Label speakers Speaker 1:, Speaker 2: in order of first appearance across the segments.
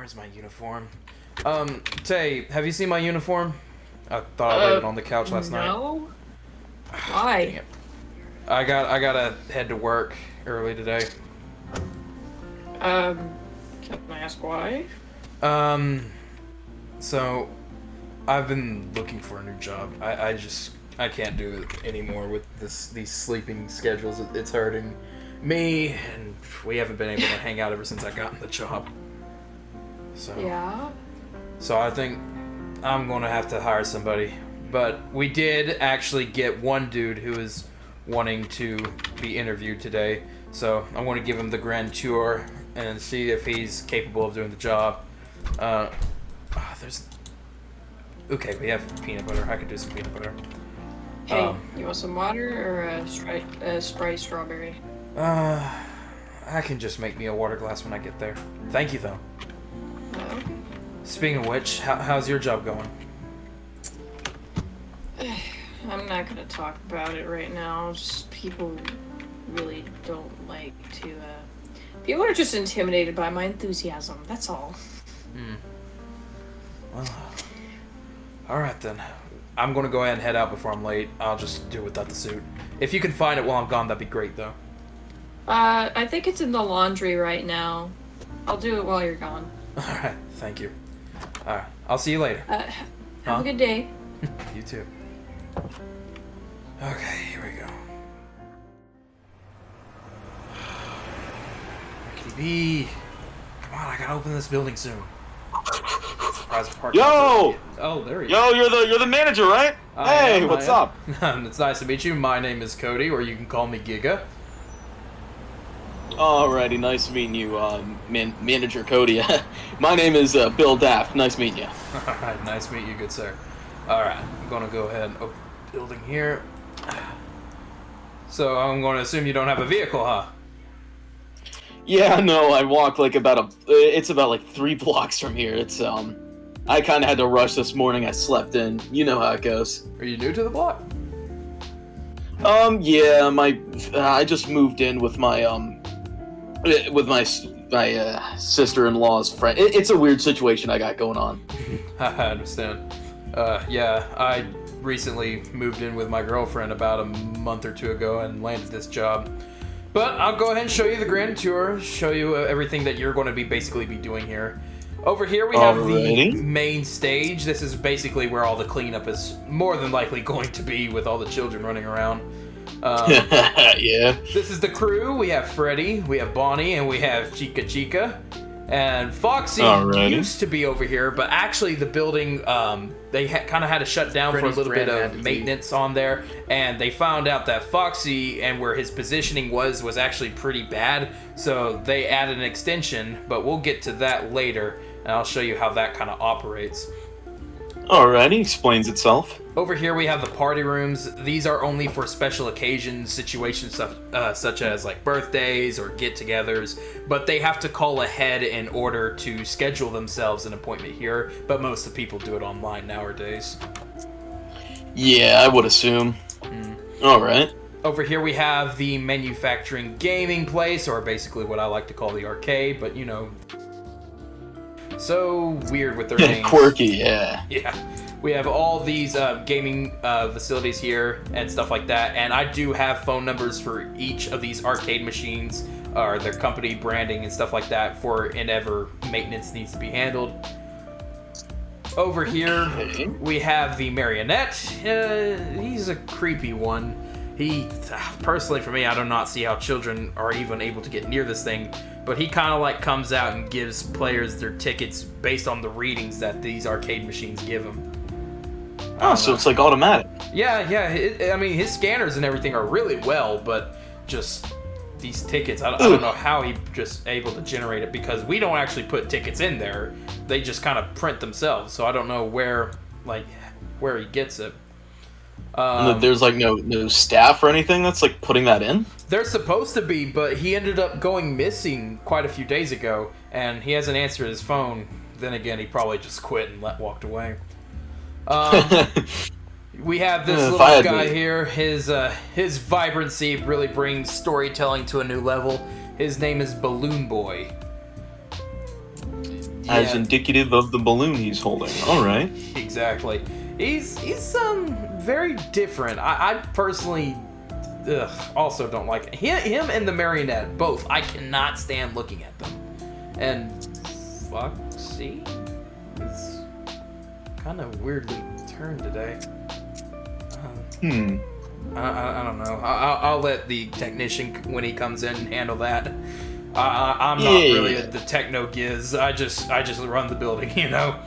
Speaker 1: Where's my uniform? Tay, have you seen my uniform? I thought I laid it on the couch last night.
Speaker 2: No. Why?
Speaker 1: Dang it. I gotta head to work early today.
Speaker 2: Can I ask why?
Speaker 1: So I've been looking for a new job. I can't do it anymore with these sleeping schedules. It's hurting me, and we haven't been able to hang out ever since I got in the job. So
Speaker 2: Yeah.
Speaker 1: So I think I'm gonna have to hire somebody. But we did actually get one dude who is wanting to be interviewed today. So I'm gonna give him the grand tour and see if he's capable of doing the job. Okay, we have peanut butter. I could do some peanut butter.
Speaker 2: Hey, you want some water or a Sprite strawberry?
Speaker 1: I can just make me a water glass when I get there. Thank you, though.
Speaker 2: Okay.
Speaker 1: Speaking of which, how's your job going?
Speaker 2: I'm not gonna talk about it right now. Just people really don't like to. People are just intimidated by my enthusiasm. That's all.
Speaker 1: Well, all right then. I'm gonna go ahead and head out before I'm late. I'll just do it without the suit. If you can find it while I'm gone, that'd be great, though.
Speaker 2: I think it's in the laundry right now. I'll do it while you're gone.
Speaker 1: All right, thank you. All right, I'll see you later.
Speaker 2: Have a good day.
Speaker 1: You too. Okay, here we go. Rickety, come on, I gotta open this building soon.
Speaker 3: Yo!
Speaker 1: Oh, there you
Speaker 3: go. Yo, you're the manager, right? Hey, what's up?
Speaker 1: It's nice to meet you. My name is Cody, or you can call me Giga.
Speaker 3: Alrighty, nice meeting you, Manager Cody. My name is Bill Daft. Nice meeting you.
Speaker 1: Alright, nice meeting you, good sir. Alright, I'm gonna go ahead and open the building here. So I'm gonna assume you don't have a vehicle, huh?
Speaker 3: Yeah, no, I walked like it's about like 3 blocks from here. It's, I kinda had to rush this morning. I slept in. You know how it goes.
Speaker 1: Are you new to the block?
Speaker 3: Yeah, I just moved in with my sister-in-law's friend. It's a weird situation I got going on.
Speaker 1: I understand. Yeah, I recently moved in with my girlfriend about a month or 2 ago and landed this job. But I'll go ahead and show you the grand tour, show you everything that you're going to basically be doing here. Over here we have the main stage. This is basically where all the cleanup is more than likely going to be with all the children running around.
Speaker 3: Yeah.
Speaker 1: This is the crew. We have Freddy, we have Bonnie, and we have Chica. And Foxy used to be over here, but actually the building, they kind of had to shut down for a little bit of maintenance on there, and they found out that Foxy and where his positioning was actually pretty bad, so they added an extension, but we'll get to that later, and I'll show you how that kind of operates.
Speaker 3: Alrighty, explains itself.
Speaker 1: Over here we have the party rooms. These are only for special occasions, situations such as like birthdays or get-togethers, but they have to call ahead in order to schedule themselves an appointment here, but most of the people do it online nowadays.
Speaker 3: Yeah, I would assume. Alright.
Speaker 1: Over here we have the manufacturing gaming place, or basically what I like to call the arcade, but you know, so weird with their names.
Speaker 3: Quirky, yeah.
Speaker 1: Yeah. We have all these gaming facilities here and stuff like that, and I do have phone numbers for each of these arcade machines, or their company branding and stuff like that for whenever maintenance needs to be handled. Over here, we have the Marionette. He's a creepy one. Personally for me, I do not see how children are even able to get near this thing, but he kind of like comes out and gives players their tickets based on the readings that these arcade machines give them.
Speaker 3: Oh, so it's like automatic.
Speaker 1: Yeah. I mean, his scanners and everything are really well, but just these tickets, I don't know how he just able to generate it, because we don't actually put tickets in there. They just kind of print themselves, so I don't know where he gets it.
Speaker 3: There's like no staff or anything that's like putting that in?
Speaker 1: There's supposed to be, but he ended up going missing quite a few days ago, and he hasn't answered his phone. Then again, he probably just quit and walked away. We have this little guy here. His vibrancy really brings storytelling to a new level. His name is Balloon Boy.
Speaker 3: as indicative of the balloon he's holding. All right.
Speaker 1: Exactly. He's very different. I personally also don't like him and the Marionette both. I cannot stand looking at them. And Foxy is kind of weirdly turned today. I don't know. I'll let the technician, when he comes in, handle that. I'm not really the techno giz. I just run the building, you know.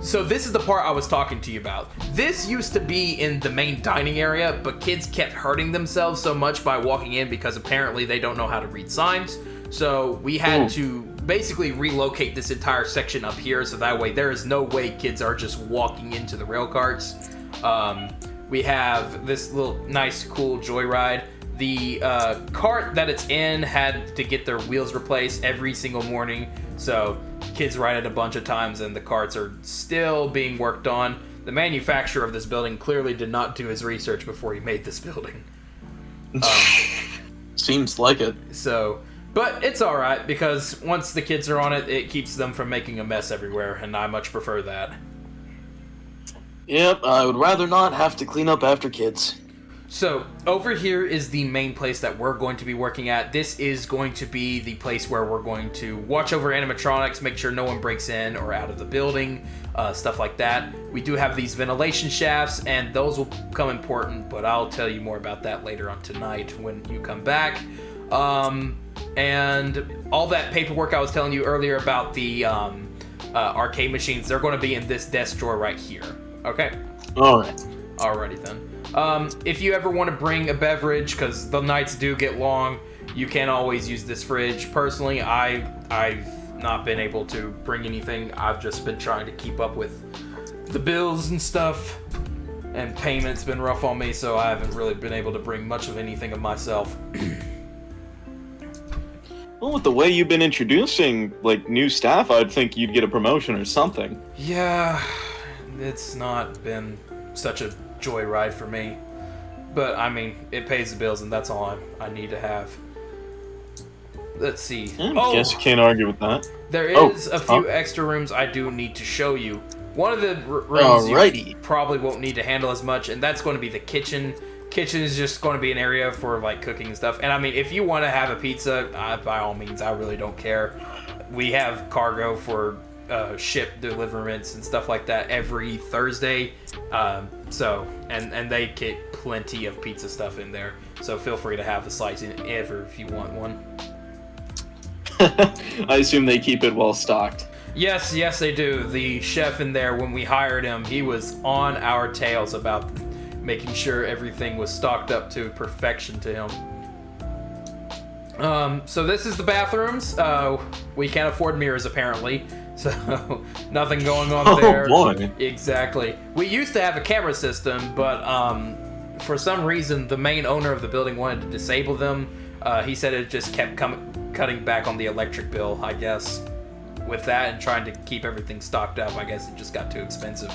Speaker 1: So this is the part I was talking to you about. This used to be in the main dining area, but kids kept hurting themselves so much by walking in because apparently they don't know how to read signs. So we had to basically relocate this entire section up here, so that way there is no way kids are just walking into the rail carts. We have this little nice cool joyride. The cart that it's in had to get their wheels replaced every single morning, so kids ride it a bunch of times and the carts are still being worked on. The manufacturer of this building clearly did not do his research before he made this building.
Speaker 3: Seems like it.
Speaker 1: So, but it's alright, because once the kids are on it, it keeps them from making a mess everywhere, and I much prefer that.
Speaker 3: Yep, I would rather not have to clean up after kids.
Speaker 1: So, over here is the main place that we're going to be working at. This is going to be the place where we're going to watch over animatronics, make sure no one breaks in or out of the building, stuff like that. We do have these ventilation shafts, and those will become important, but I'll tell you more about that later on tonight when you come back. And all that paperwork I was telling you earlier about the arcade machines, they're going to be in this desk drawer right here. Okay?
Speaker 3: Alright.
Speaker 1: Alrighty then. If you ever want to bring a beverage, because the nights do get long, you can always use this fridge. Personally, I've not been able to bring anything. I've just been trying to keep up with the bills and stuff, and payment's been rough on me, so I haven't really been able to bring much of anything of myself.
Speaker 3: Well, with the way you've been introducing, like, new staff, I'd think you'd get a promotion or something.
Speaker 1: Yeah, it's not been such a joyride for me. But, I mean, it pays the bills, and that's all I need to have. Let's see.
Speaker 3: I guess you can't argue with that.
Speaker 1: There is a few extra rooms I do need to show you. One of the rooms you probably won't need to handle as much, and that's going to be the kitchen. Kitchen is just going to be an area for, like, cooking and stuff. And, I mean, if you want to have a pizza, by all means, I really don't care. We have cargo for ship deliverance and stuff like that every Thursday. So they get plenty of pizza stuff in there. So feel free to have a slice ever if you want one.
Speaker 3: I assume they keep it well stocked.
Speaker 1: Yes, they do. The chef in there, when we hired him, he was on our tails about making sure everything was stocked up to perfection to him. So this is the bathrooms. We can't afford mirrors, apparently. So, nothing going on there.
Speaker 3: Oh, boy.
Speaker 1: Exactly. We used to have a camera system, but for some reason, the main owner of the building wanted to disable them. He said it just kept cutting back on the electric bill, I guess. With that and trying to keep everything stocked up, I guess it just got too expensive.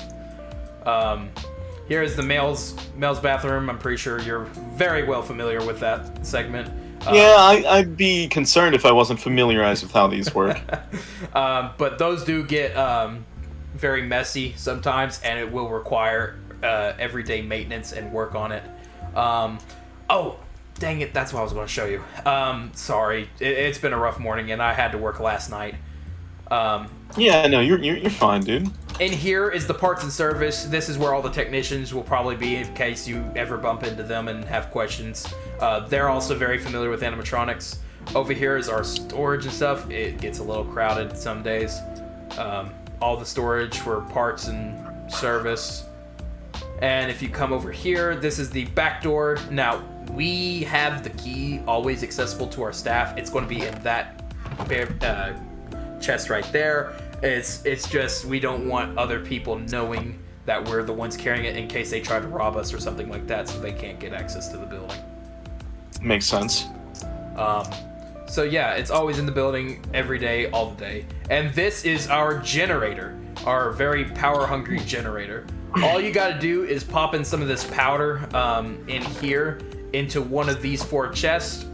Speaker 1: Here is the male's bathroom. I'm pretty sure you're very well familiar with that segment.
Speaker 3: Yeah, I'd be concerned if I wasn't familiarized with how these work.
Speaker 1: But those do get very messy sometimes, and it will require everyday maintenance and work on it. Oh, dang it, that's what I was going to show you. Sorry, it's been a rough morning, and I had to work last night.
Speaker 3: Yeah, no, you're fine, dude.
Speaker 1: In here is the parts and service. This is where all the technicians will probably be in case you ever bump into them and have questions. They're also very familiar with animatronics. Over here is our storage and stuff. It gets a little crowded some days. All the storage for parts and service. And if you come over here, this is the back door. Now, we have the key always accessible to our staff. It's going to be in that chest right there. It's just we don't want other people knowing that we're the ones carrying it in case they try to rob us or something like that, so they can't get access to the building.
Speaker 3: Makes sense.
Speaker 1: So yeah, it's always in the building every day, all the day. And this is our generator, our very power-hungry generator. All you gotta do is pop in some of this powder in here into one of these 4 chests.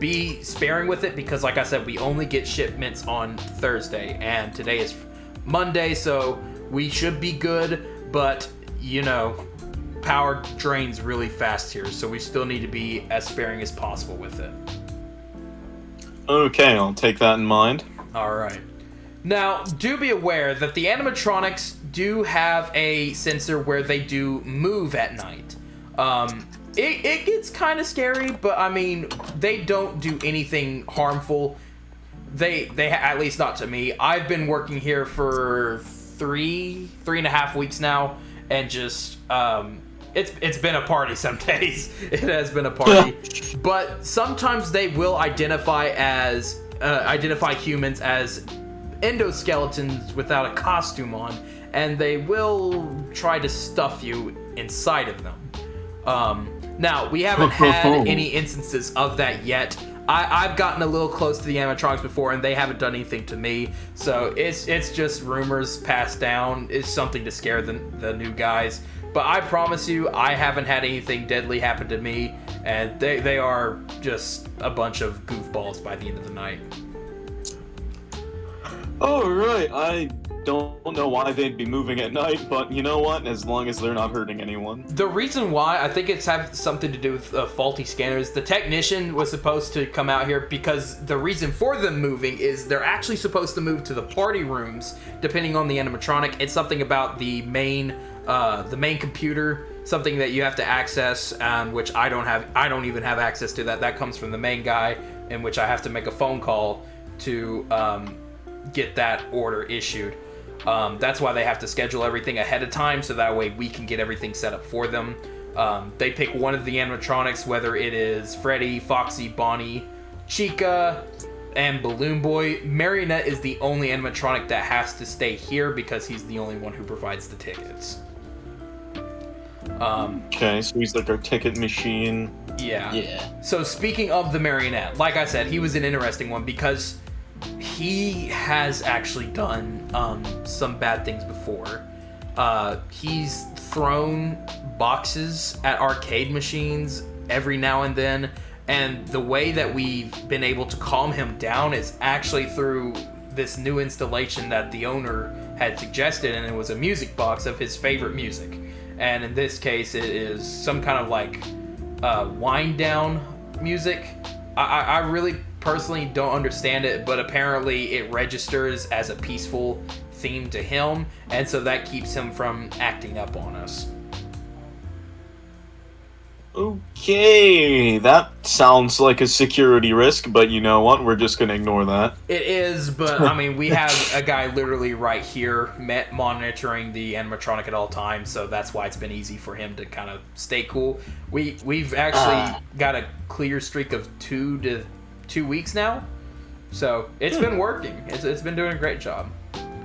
Speaker 1: be sparing with it because, like I said, we only get shipments on Thursday, and today is Monday, so we should be good, but, you know, power drains really fast here, so we still need to be as sparing as possible with it.
Speaker 3: Okay, I'll take that in mind.
Speaker 1: Alright. Now, do be aware that the animatronics do have a sensor where they do move at night. It gets kind of scary, but I mean, they don't do anything harmful. They at least not to me. I've been working here for three and a half weeks now, and just it's been a party some days. It has been a party, but sometimes they will identify humans as endoskeletons without a costume on, and they will try to stuff you inside of them. Now, we haven't had any instances of that yet. I've gotten a little close to the animatronics before, and they haven't done anything to me. So it's just rumors passed down. It's something to scare the new guys. But I promise you, I haven't had anything deadly happen to me, and they are just a bunch of goofballs by the end of the night.
Speaker 3: Oh, right. I don't know why they'd be moving at night, but you know what? As long as they're not hurting anyone.
Speaker 1: The reason why, I think it's have something to do with faulty scanners. The technician was supposed to come out here because the reason for them moving is they're actually supposed to move to the party rooms, depending on the animatronic. It's something about the main computer, something that you have to access, which I don't even have access to that. That comes from the main guy, in which I have to make a phone call to get that order issued. That's why they have to schedule everything ahead of time, so that way we can get everything set up for them. They pick one of the animatronics, whether it is Freddy, Foxy, Bonnie, Chica, and Balloon Boy. Marionette is the only animatronic that has to stay here because he's the only one who provides the tickets.
Speaker 3: Okay, so he's like our ticket machine.
Speaker 1: Yeah. So speaking of the Marionette, like I said, he was an interesting one because he has actually done some bad things before. He's thrown boxes at arcade machines every now and then, and the way that we've been able to calm him down is actually through this new installation that the owner had suggested, and it was a music box of his favorite music. And in this case, it is some kind of like wind down music. I really personally don't understand it, but apparently it registers as a peaceful theme to him, and so that keeps him from acting up on us.
Speaker 3: Okay, that sounds like a security risk, but you know what? We're just gonna ignore that.
Speaker 1: It is, but I mean, we have a guy literally right here monitoring the animatronic at all times, so that's why it's been easy for him to kind of stay cool. We've actually got a clear streak of 2 weeks now, so it's been working. It's been doing a great job.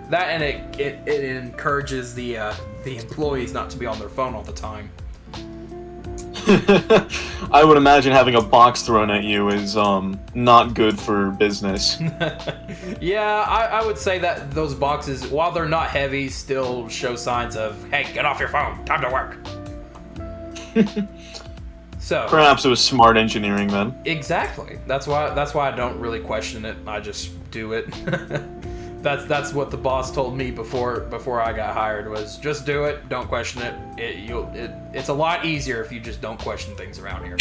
Speaker 1: That, and it encourages the employees not to be on their phone all the time.
Speaker 3: I would imagine having a box thrown at you is not good for business.
Speaker 1: Yeah, I would say that those boxes, while they're not heavy, still show signs of, hey, get off your phone, time to work. So
Speaker 3: perhaps it was smart engineering then.
Speaker 1: Exactly. That's why I don't really question it. I just do it. That's what the boss told me before I got hired, was just do it, don't question it. It's a lot easier if you just don't question things around here.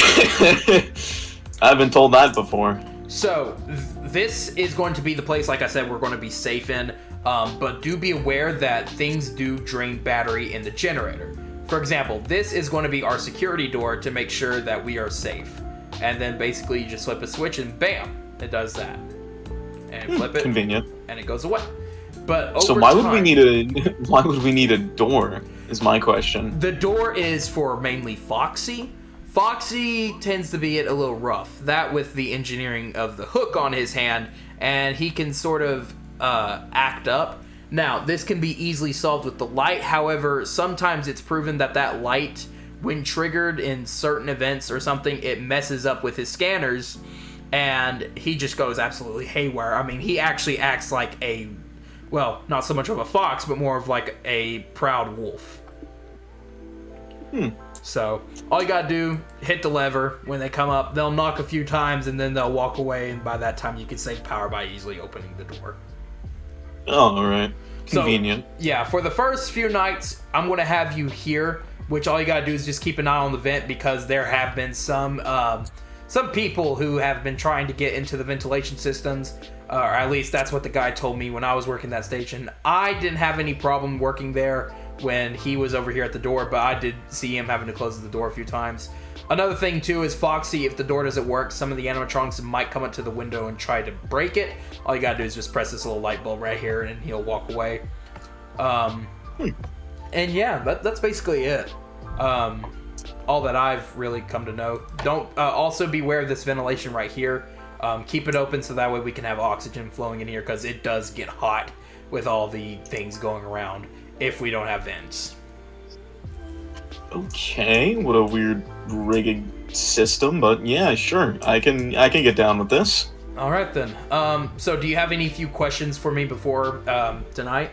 Speaker 3: I've been told that before.
Speaker 1: So this is going to be the place, like I said, we're going to be safe in, but do be aware that things do drain battery in the generator. For example, this is going to be our security door to make sure that we are safe. And then basically you just flip a switch and bam, it does that. And flip it.
Speaker 3: Convenient.
Speaker 1: And it goes away. But over
Speaker 3: so why
Speaker 1: time,
Speaker 3: would we need a door? Is my question.
Speaker 1: The door is for mainly Foxy. Foxy tends to be a little rough. That with the engineering of the hook on his hand, and he can sort of act up. Now, this can be easily solved with the light. However, sometimes it's proven that light, when triggered in certain events or something, it messes up with his scanners, and he just goes absolutely haywire. I mean, he actually acts like not so much of a fox, but more of like a proud wolf. So all you gotta do, hit the lever. When they come up, they'll knock a few times and then they'll walk away, and by that time you can save power by easily opening the door.
Speaker 3: Oh, alright. Convenient.
Speaker 1: So, yeah, for the first few nights, I'm gonna have you here, which all you gotta do is just keep an eye on the vent, because there have been some people who have been trying to get into the ventilation systems, or at least that's what the guy told me when I was working that station. I didn't have any problem working there when he was over here at the door, but I did see him having to close the door a few times. Another thing too is Foxy, if the door doesn't work, some of the animatronics might come up to the window and try to break it. All you gotta do is just press this little light bulb right here and he'll walk away. And yeah, that's basically it. All that I've really come to know. Don't also beware of this ventilation right here. Keep it open so that way we can have oxygen flowing in here, because it does get hot with all the things going around if we don't have vents.
Speaker 3: Okay, what a weird rigging system, but yeah, sure. I can get down with this.
Speaker 1: All right then. So do you have any few questions for me before tonight?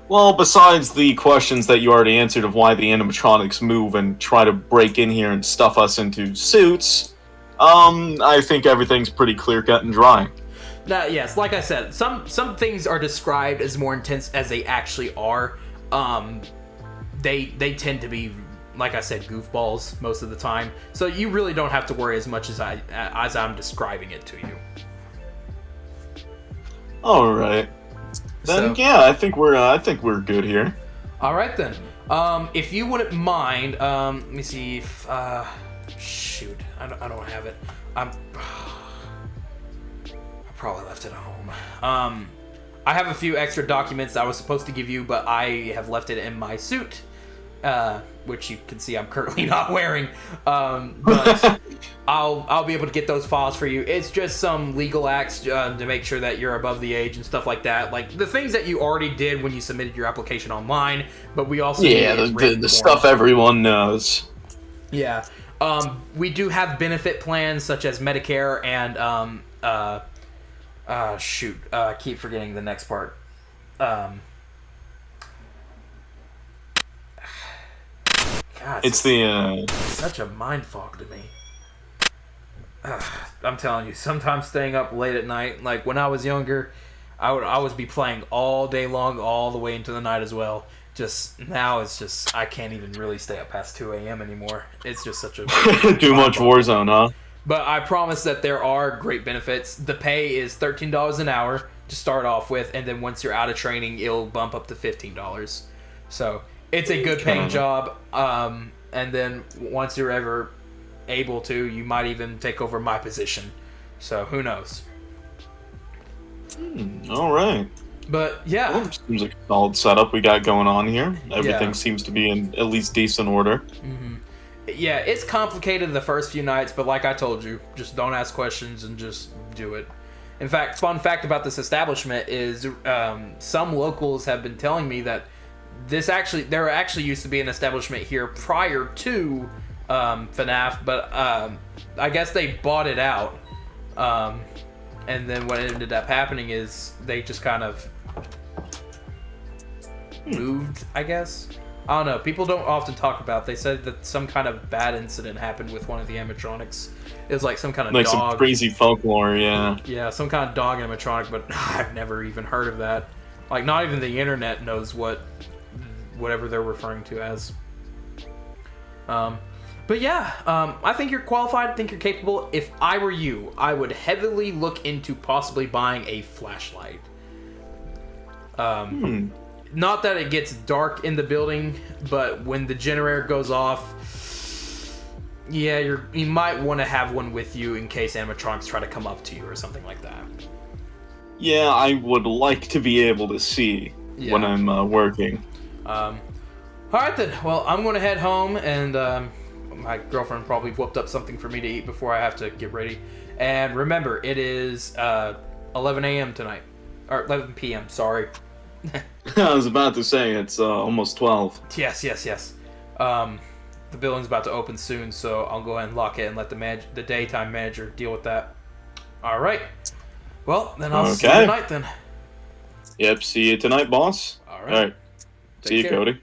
Speaker 3: Well, besides the questions that you already answered of why the animatronics move and try to break in here and stuff us into suits, I think everything's pretty clear-cut and dry.
Speaker 1: Now, yes, like I said, some things are described as more intense as they actually are. They tend to be, like I said, goofballs most of the time. So you really don't have to worry as much as I'm describing it to you.
Speaker 3: All right. Then yeah, I think we're good here.
Speaker 1: All right then. If you wouldn't mind, let me see if shoot, I don't have it. I probably left it at home. I have a few extra documents I was supposed to give you, but I have left it in my suit, which you can see I'm currently not wearing. But I'll be able to get those files for you. It's just some legal acts to make sure that you're above the age and stuff like that. Like the things that you already did when you submitted your application online, but we also
Speaker 3: the stuff everyone knows.
Speaker 1: Yeah. We do have benefit plans such as Medicare and shoot, I keep forgetting the next part. God,
Speaker 3: it's
Speaker 1: such a mind fog to me. I'm telling you, sometimes staying up late at night, like when I was younger, I would always be playing all day long, all the way into the night as well. Just now, it's just I can't even really stay up past 2 a.m. anymore. It's just such a
Speaker 3: too much Warzone, huh?
Speaker 1: But I promise that there are great benefits. The pay is $13 an hour to start off with, and then once you're out of training, it'll bump up to $15. So it's a good paying job. And then once you're ever able to, you might even take over my position. So who knows?
Speaker 3: All right.
Speaker 1: But yeah,
Speaker 3: well, seems like a solid setup we got going on here. Everything seems to be in at least decent order.
Speaker 1: Mm-hmm. Yeah, it's complicated the first few nights, but like I told you, just don't ask questions and just do it. In fact, fun fact about this establishment is some locals have been telling me that there actually used to be an establishment here prior to FNAF, but I guess they bought it out. And then what ended up happening is they just kind of moved, I guess. I don't know. People don't often talk about it. They said that some kind of bad incident happened with one of the animatronics. It was like some kind of
Speaker 3: like
Speaker 1: dog.
Speaker 3: Some crazy folklore, yeah.
Speaker 1: Yeah, some kind of dog animatronic, but I've never even heard of that. Like, not even the internet knows whatever they're referring to as. But yeah, I think you're qualified. I think you're capable. If I were you, I would heavily look into possibly buying a flashlight. Not that it gets dark in the building, but when the generator goes off, yeah, you might want to have one with you in case animatronics try to come up to you or something like that.
Speaker 3: Yeah, I would like to be able to see when I'm working.
Speaker 1: All right then. Well, I'm going to head home, and my girlfriend probably whooped up something for me to eat before I have to get ready. And remember, it is 11 a.m. tonight, or 11 p.m. Sorry.
Speaker 3: I was about to say it's almost 12.
Speaker 1: Yes. The building's about to open soon, so I'll go ahead and lock it and let the daytime manager deal with that. All right. Well, then I'll see you tonight then.
Speaker 3: Yep. See you tonight, boss.
Speaker 1: All right.
Speaker 3: See you,
Speaker 1: care.
Speaker 3: Cody.